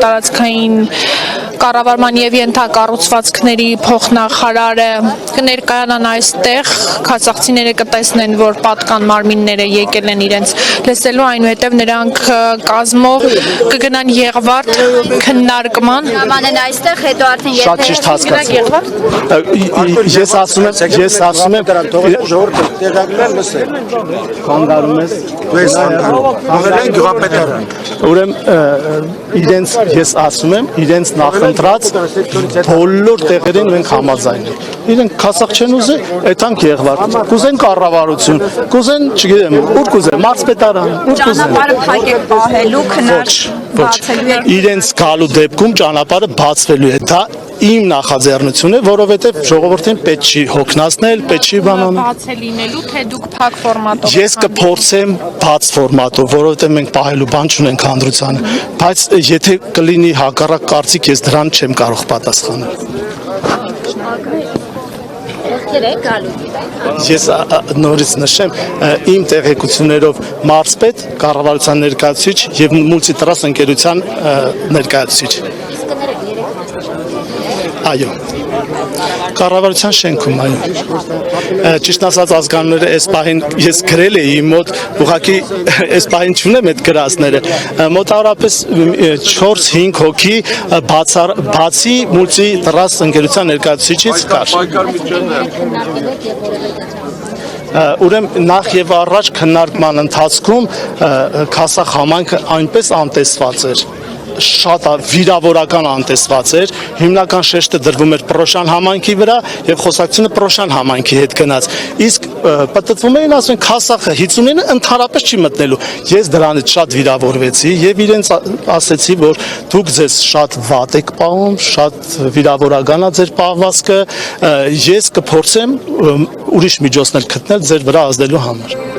տարածքային կառավարման եւ ենթակառուցվածքների փոխնախարարը կներկայանան այստեղ, քացախցիները կտեսնեն, որ պատկան մարմինները եկել են իրենց լսելու, այնուհետև նրանք կազմով կգնան Եղվարդ քննարկման։ Ամանեն այստեղ, հետո արդեն Շատ ճիշտ հասկացա։ Ես ասում եմ ժողովուրդը տեղակայել լսել։ խանգարում ես։ Աղերեն գյուղապետարան։ Ուրեմն ես ասում եմ, իրենց նախընտրած բոլոր տեղերին մենք համաձայն ենք։ Իրենք քասախ չեն ուզի, այդանք Եղվարդ։ Կուզեն կառավարություն, կուզեն, չգիտեմ, ուր կուզեն, մարզպետարան, ուր կուզեն։ Ճանապարհը փակ է պահելու, բացելու է։ Իրենց գալու դեպքում ճանապարհը բացվելու է։ Դա իմ նախաձեռնությունն է, որովհետև ժողովրդին պետք չի հոգնածնել, պետք չի բանան։ Բաց է լինելու, թե դուք փակ ֆորմատով։ Ես կփորձեմ բաց ֆորմատով, որովհետև մենք պահելու բան չունենք հանրությանը, բայց եթե կլինի հակառակ կարծիք, ես դրան չեմ կարող պատասխանել։ Ես նորից նշեմ, իմ տեղեկություններով մարզպետ, կառավարության ներկայացուցիչ եւ մուլտիտրաս ընկերության ներկայացուցիչ։ Այո։ Կառավարության շենքում, այո։ Ճիշտ ասած ազգանունները այս պահին ես գրել էի մոտ, ուղղակի այս պահին չունեմ այդ գրածները։ Մոտավորապես 4-5 հոգի բացի մուլտիտրաս ընկերության ներկայացուցիչից կար։ Ուրեմն նախ եւ առաջ քննարկման ընթացքում քասախ համայնքը այնպես անտեսված էր, շատ վիրավորական անտեսված էր, հիմնական շեշտը դրվում էր Պրոշան համայնքի վրա եւ խոսակցությունը Պրոշան համայնքի հետ գնաց, իսկ պատտվում էին ասում քասախը 50-ը ընդհանրապես չի մտնելու։ Ես դրանից շատ վիրավորվեցի եւ իրենց ասեցի, որ դուք ձեզ շատ վատ եք պահում, շատ վիրավորական է ձեր պահվածքը, ես կփորձեմ ուրիշ միջոցներ գտնել ձեր վրա ազդելու համար։